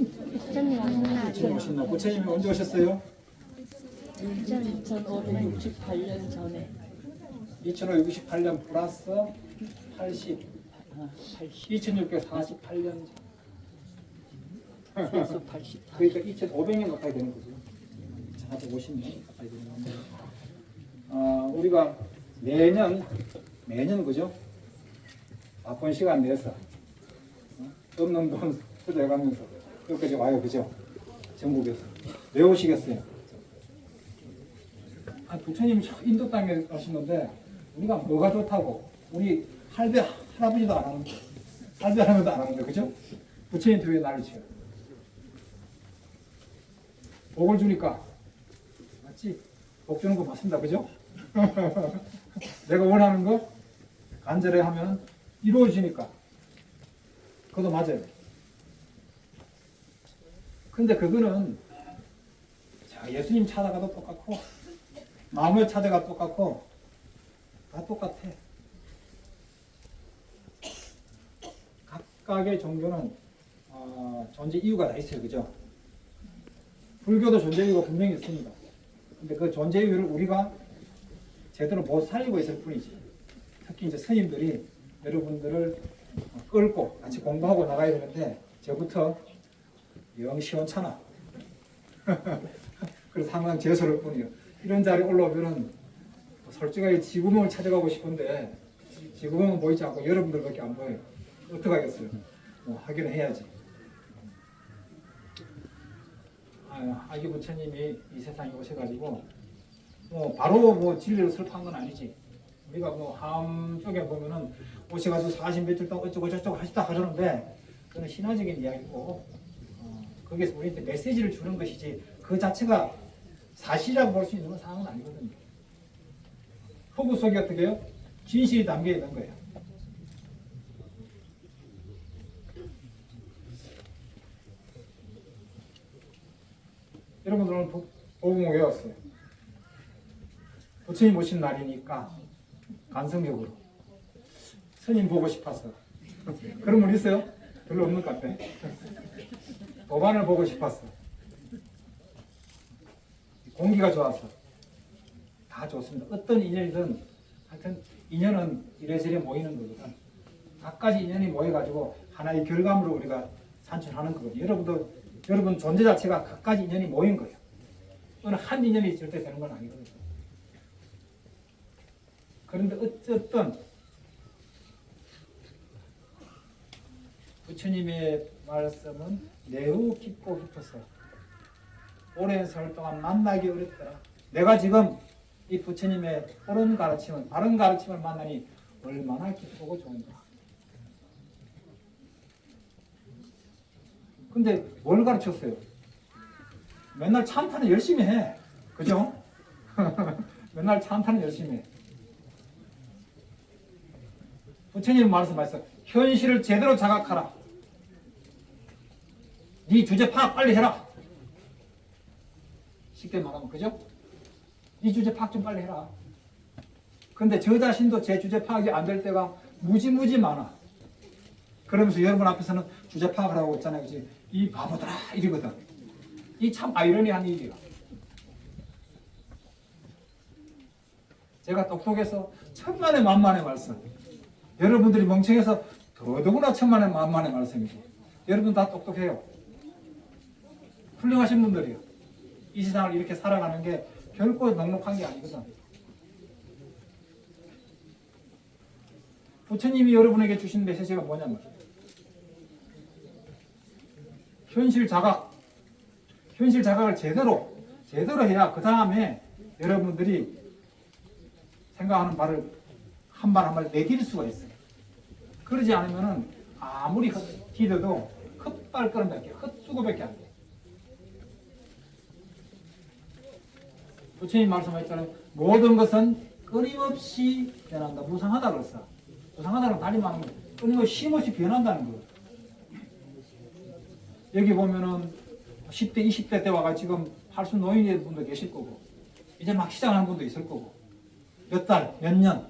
부처님 오셨나? 부처님 오셨나? 부처님이 언제 오셨어요? 2568년 전에 2568년 플러스 80, 2648년 세수 84. 그러니까 2500년 가까이 되는 거죠. 450년 가까이 되는 건데 우리가 매년 그죠? 바쁜 시간 내서 없는 돈 투자해가면서 여기까지 와요, 그죠? 전국에서 왜 오시겠어요? 부처님이 인도 땅에 가시는데 우리가 뭐가 좋다고 우리 할배 할아버지도 안 하는데 할배 할아버지도 안 하는데 그죠? 부처님 뒤에 나를 지어 복을 주니까 맞지? 복 주는 거 맞습니다, 그죠? 내가 원하는 거 간절히 하면 이루어지니까 그것도 맞아요. 근데 그거는 자, 예수님 찾아가도 똑같고 마음을 찾아가 똑같고 다 똑같아. 각각의 종교는 존재 이유가 다 있어요, 그죠? 불교도 존재 이유가 분명히 있습니다. 근데 그 존재 이유를 우리가 제대로 못 살리고 있을 뿐이지. 특히 이제 스님들이 여러분들을 끌고 같이 공부하고 나가야 되는데 저부터 영 시원찮아. 그래서 항상 제소를 뿐이요. 이런 자리에 올라오면은 솔직하게 지구멍을 찾아가고 싶은데 지구멍은 보이지 않고 여러분들밖에 안 보여요. 어떡하겠어요? 하기는 해야지. 아기 부처님이 이 세상에 오셔가지고 바로 진리를 설파한 건 아니지. 우리가 함 쪽에 보면은 오셔가지고 40몇 줄 동안 어쩌고 저쩌고 하시다 하려는데 그건 신화적인 이야기고 거기에서 우리한테 메시지를 주는 것이지 그 자체가 사실이라고 볼 수 있는 상황은 아니거든요. 허구 속에 어떻게 해요? 진실이 담겨 있는 거예요. 여러분들 오늘 복음을 왜 왔어요? 부처님 오신 날이니까 간성적으로 스님 보고 싶어서 그런 분 있어요? 별로 없는 것 같아. 법안을 보고 싶었어. 공기가 좋아서 다 좋습니다. 어떤 인연이든 하여튼 인연은 이래저래 모이는 거거든. 각가지 인연이 모여가지고 하나의 결과물을 우리가 산출하는 거거든요. 여러분 존재 자체가 각가지 인연이 모인 거예요. 어느 한 인연이 절대 되는 건 아니거든요. 그런데 어쨌든 부처님의 말씀은 매우 깊고 깊어서 오랜 세월 동안 만나기 어렵더라. 내가 지금 이 부처님의 옳은 가르침을, 바른 가르침을 만나니 얼마나 기쁘고 좋은가. 근데 뭘 가르쳤어요? 맨날 찬탄을 열심히 해. 그죠? 맨날 찬탄을 열심히 해. 부처님 말씀하셨어요. 현실을 제대로 자각하라. 네 주제 파악 빨리 해라. 쉽게 말하면 그죠? 네 주제 파악 좀 빨리 해라. 근데 저 자신도 제 주제 파악이 안 될 때가 무지무지 많아. 그러면서 여러분 앞에서는 주제 파악을 하고 있잖아요. 그치? 이 바보들아 이러거든. 이 참 아이러니한 일이야. 제가 똑똑해서 천만의 만만의 말씀. 여러분들이 멍청해서 더더구나 천만의 만만의 말씀이고. 여러분 다 똑똑해요. 훌륭하신 분들이요. 이 세상을 이렇게 살아가는 게 결코 넉넉한 게 아니거든. 부처님이 여러분에게 주신 메시지가 뭐냐면 현실 자각을 제대로 해야 그 다음에 여러분들이 생각하는 바를 한 발 한 발 내딜 수가 있어요. 그러지 않으면은 아무리 헛디뎌도 헛발걸음밖에 헛수고밖에 안 돼. 부처님 말씀하셨잖아요. 모든 것은 끊임없이 변한다. 무상하다 그랬어. 무상하다는 달리 말하면 끊임없이 쉼없이 변한다는 거예요. 여기 보면은 10대, 20대 때 와가 지금 팔순 노인의 분도 계실 거고 이제 막 시작하는 분도 있을 거고 몇 달, 몇 년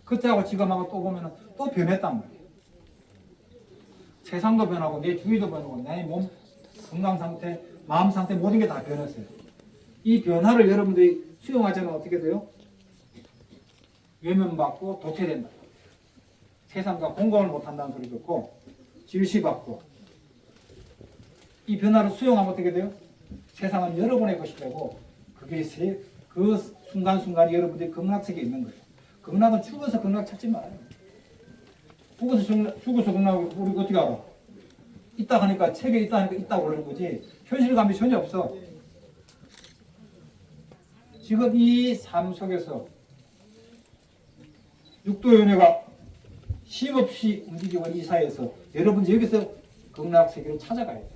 그때하고 지금하고 또 보면은 또 변했단 말이에요. 세상도 변하고 내 주위도 변하고 내 몸 건강 상태, 마음 상태 모든 게 다 변했어요. 이 변화를 여러분들이 수용하자면 어떻게 돼요? 외면받고 도태된다. 세상과 공감을 못한다는 소리 듣고 질시받고 이 변화를 수용하면 어떻게 돼요? 세상은 여러분의 것이 되고 그게 그 순간순간이 여러분들이 극락세계에 있는 거예요. 극락은 죽어서 극락 찾지 말아요. 죽어서 극락 우리 어떻게 알아? 있다 하니까 책에 있다 하니까 있다고 그러는 거지 현실감이 전혀 없어. 지금 이 삶 속에서 육도연회가 쉼없이 움직이는 이 사회에서 여러분 여기서 극락세계를 찾아가야 돼.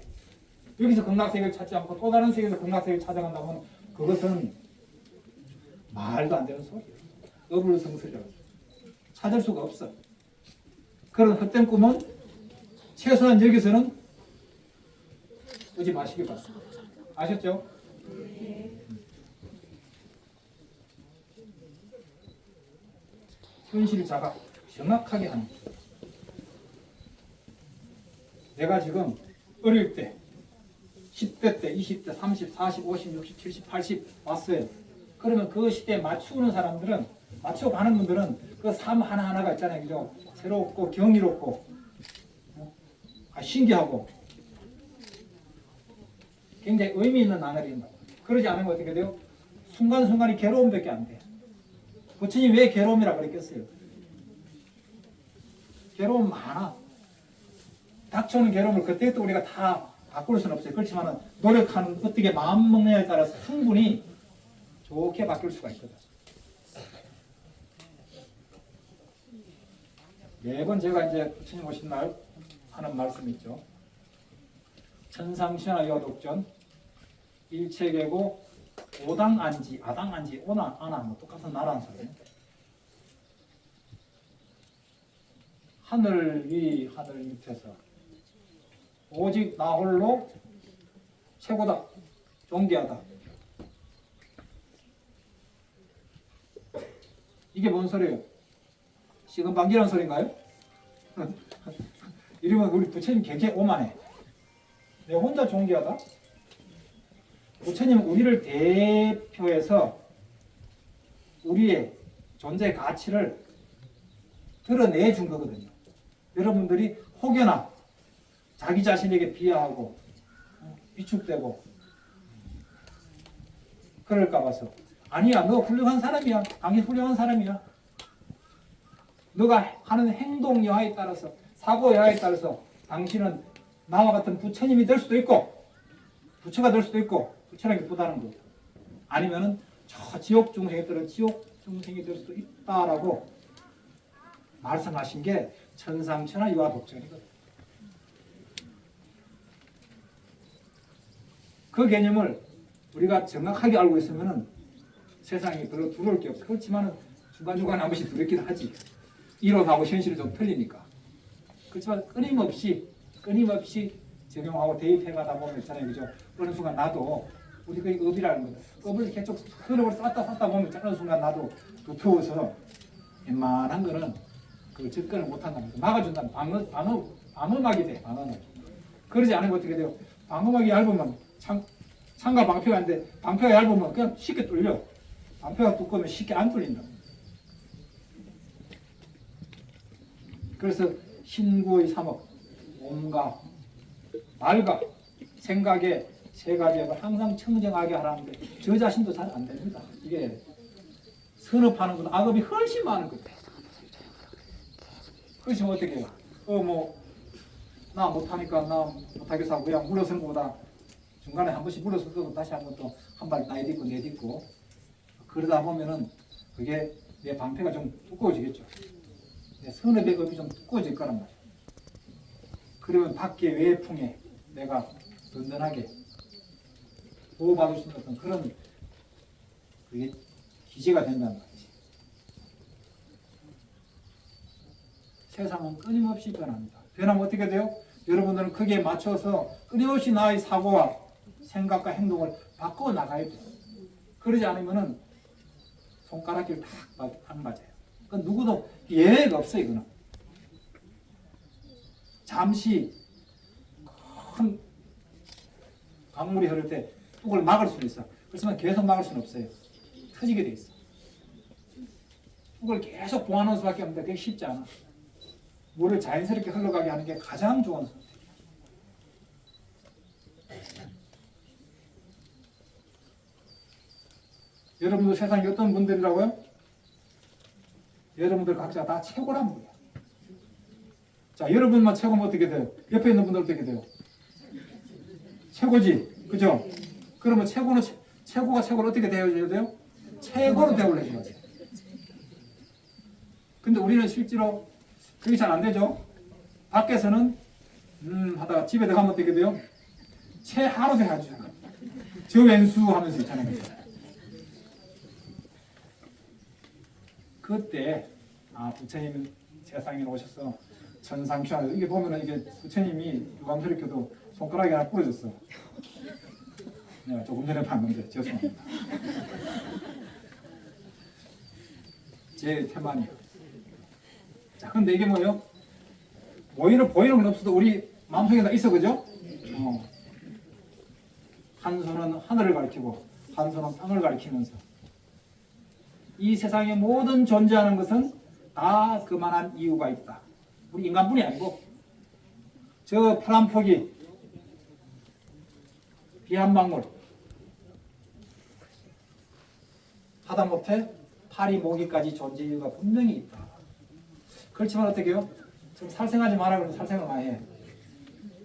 여기서 극락세계를 찾지 않고 또 다른 세계에서 극락세계를 찾아간다면 그것은 말도 안 되는 소리예요. 어불성설이라고 찾을 수가 없어. 그런 헛된 꿈은 최소한 여기서는 오지 마시기 바랍니다. 아셨죠? 현실 자각 정확하게 하는 거예요. 내가 지금 어릴 때 10대 때, 20대, 30, 40, 50, 60, 70, 80 왔어요. 그러면 그 시대에 맞추는 사람들은 맞추고 가는 분들은 그 삶 하나하나가 있잖아요. 그죠? 새롭고 경이롭고 신기하고 굉장히 의미 있는 나날입니다. 그러지 않으면 어떻게 돼요? 순간순간이 괴로움밖에 안 돼요. 부처님 왜 괴로움이라고 그랬겠어요? 괴로움 많아. 닥쳐오는 괴로움을 그때부터 우리가 다 바꿀 수는 없어요. 그렇지만 노력하는 어떻게 마음 먹느냐에 따라서 충분히 좋게 바뀔 수가 있거든. 매번 제가 이제 부처님 오신 날 하는 말씀이 있죠. 천상신화 여독전 일체계고 오당안지, 아당안지, 오나, 아나 뭐 똑같은 나라는 소리예요. 하늘 위, 하늘 밑에서 오직 나 홀로 최고다, 존귀하다. 이게 뭔 소리예요? 시금방기라는 소리인가요? 이러면 우리 부처님 굉장히 오만해. 내가 혼자 존귀하다? 부처님은 우리를 대표해서 우리의 존재 가치를 드러내 준 거거든요. 여러분들이 혹여나 자기 자신에게 비하하고 위축되고 그럴까 봐서 아니야, 너 훌륭한 사람이야. 당연히 훌륭한 사람이야. 너가 하는 행동 여하에 따라서 사고 여하에 따라서 당신은 나와 같은 부처님이 될 수도 있고 부처가 될 수도 있고 부처라는 게 보다는 거예요. 아니면은 저 지옥 중생들은 지옥 중생이 될 수도 있다라고 말씀하신 게 천상천하 유아 독전이거든요. 그 개념을 우리가 정확하게 알고 있으면은 세상이 별로 두려울 게 없어. 그렇지만은 중간중간 한 번씩 두렵기도 하지. 이론하고 현실이 좀 틀리니까. 그렇지만 끊임없이 적용하고 대입해가다 보면 있잖아요. 그죠? 어느 순간 나도 우리 그 업이라는 거다. 업을 계속 흐름을 쌓다 보면 어느 순간 나도 두터워서 웬만한 거는 그 접근을 못한다는 거죠. 막아준다는 방어막이 돼. 방어막. 그러지 않으면 어떻게 돼요? 방어막이 얇으면 창과 방패가 있는데 방패가 얇으면 그냥 쉽게 뚫려. 방패가 두꺼우면 쉽게 안 뚫린다. 그래서 신구의 삼업, 몸과 말과 생각의 세 가지 업을 항상 청정하게 하라는데 저 자신도 잘 안 됩니다. 이게 선업하는 건 악업이 훨씬 많은 거예요. 그래서 어떻게 해요? 나 못하니까 나 못하겠어 하고 그냥 물러서는 것보다 중간에 한 번씩 물러서고 다시 한 번 또 한 발 내딛고 내딛고 그러다 보면은 그게 내 방패가 좀 두꺼워지겠죠. 내 선업의 업이 좀 두꺼워질 거란 말이에요. 그러면 밖에 외풍에 내가 든든하게 보호받을 수 있는 어떤 그런 그게 기제가 된다는 말이지. 세상은 끊임없이 변합니다. 변하면 어떻게 돼요? 여러분들은 거기에 맞춰서 끊임없이 나의 사고와 생각과 행동을 바꿔 나가야 돼요. 그러지 않으면은 손가락질 딱 맞아요. 그 누구도 예외가 없어요. 이거는 잠시 큰 강물이 흐를 때 뚝을 막을 수는 있어. 그렇지만 계속 막을 수는 없어요. 터지게 돼 있어. 뚝을 계속 보완할 수밖에 없는데 그게 쉽지 않아. 물을 자연스럽게 흘러가게 하는 게 가장 좋은 선택. 여러분들 세상에 어떤 분들이라고요? 여러분들 각자 다 최고란 분이야. 자, 여러분만 최고면 어떻게 돼요? 옆에 있는 분들 어떻게 돼요? 최고지, 그죠? 그러면 최고가 최고를 어떻게 되어줘야 돼요? 최고로 대우를 해줘야 돼요. 근데 우리는 실제로 그게 잘 안 되죠. 밖에서는 하다가 집에 들어가면 어떻게 돼요? 최하로 대해주잖아. 저 왼수 하면서 있잖아요. 그때 부처님 세상에 오셔서 천상취하는 이게 보면은 이게 부처님이 유감스럽게도 손가락이 하나 부러졌어. 내가 조금 전에 봤는데 죄송합니다. 제 태만이요. 자, 근데 이게 뭐예요? 보이는 건 없어도 우리 마음속에 다 있어, 그죠? 한 손은 하늘을 가리키고 한 손은 땅을 가리키면서 이 세상의 모든 존재하는 것은 다 그만한 이유가 있다. 우리 인간뿐이 아니고 저 파란 폭이 비 한 방울 하다못해 파리 모기까지 존재 이유가 분명히 있다. 그렇지만 어떻게 해요? 좀 살생하지 마라 그러면 살생을 많이 해.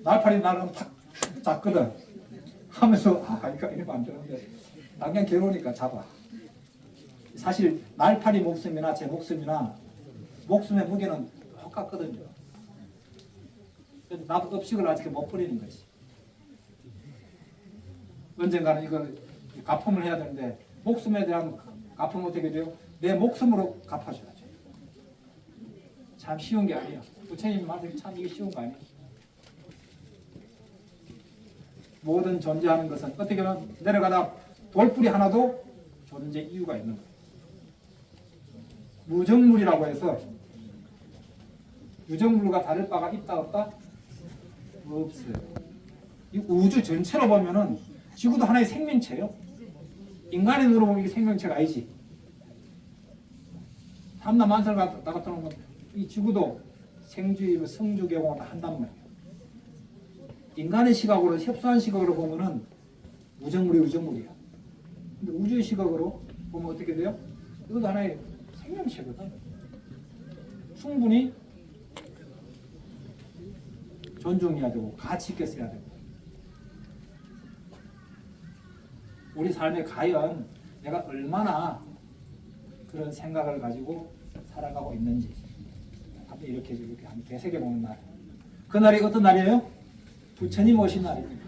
날파리 나는 탁 잡거든 하면서 이거 이러면 안 되는데 당장 괴로우니까 잡아. 사실 날파리 목숨이나 제 목숨이나 목숨의 무게는 똑같거든요. 나도 업식을 아직 못 버리는 거지. 언젠가는 이걸 갚음을 해야 되는데 목숨에 대한 갚음은 어떻게 돼요? 내 목숨으로 갚아줘야죠. 참 쉬운 게 아니에요. 부처님 말씀 참 이게 쉬운 거 아니에요. 모든 존재하는 것은 어떻게 보면 내려가다 돌뿌리 하나도 존재 이유가 있는 거예요. 무정물이라고 해서 유정물과 다를 바가 있다 없다? 없어요. 이 우주 전체로 보면은 지구도 하나의 생명체예요. 인간의 눈으로 보면 이게 생명체가 아니지. 삼남 만설 나갔다 놓으면 이 지구도 생주입, 성주, 개공을 다 한단 말이에요. 인간의 시각으로, 협소한 시각으로 보면은 우정물이 우정물이야. 근데 우주의 시각으로 보면 어떻게 돼요? 이것도 하나의 생명체거든. 충분히 존중해야 되고 가치 있게 써야 되고. 우리 삶에 과연 내가 얼마나 그런 생각을 가지고 살아가고 있는지 한번 이렇게 한번 되새겨 보는 날. 그날이 어떤 날이에요? 부처님 오신 날입니다.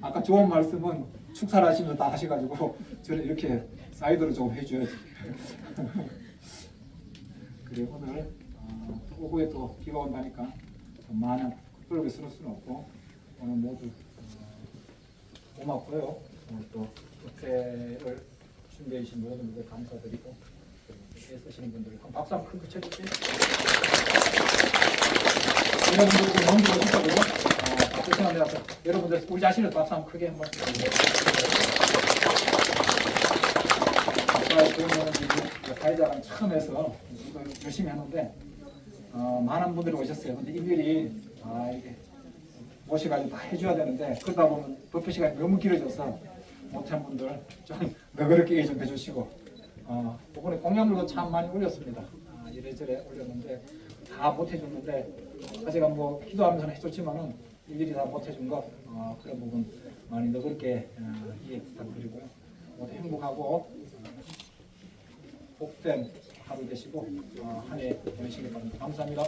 아까 좋은 말씀은 축사를 하시면서 다 하셔가지고 저는 이렇게 사이드로 좀 해줘야지. 그래 오늘 오후에 또 비가 온다니까 많은 급하게 쓸 수는 없고 오늘 모두 고맙고요. 오늘 또 부패를 준비해 주신 모든 분들 감사드리고 애쓰시는 분들 박수 한번 크게 쳐주세요. 여러분들 너무 멋있거든요. 죄송합니다. 여러분들 우리 자신을 박수 한번 크게 한번 아까 저는 가이드랑 처음 해서 이걸 열심히 하는데 많은 분들이 오셨어요. 근데 일일이 이게 모셔가지고 다 해줘야 되는데 그러다 보면 버프 시간이 너무 길어져서 못한 분들 좀 너그럽게 좀 해주시고 이번에 공약물도 참 많이 올렸습니다. 이래저래 올렸는데 다 못해줬는데 아직은 뭐 기도하면서는 해줬지만은 일일이 다 못해준 거 그런 부분 많이 너그럽게 이해 부탁드리고요. 모두 행복하고 복된 하루 되시고 한 해 보내시기 바랍니다. 감사합니다.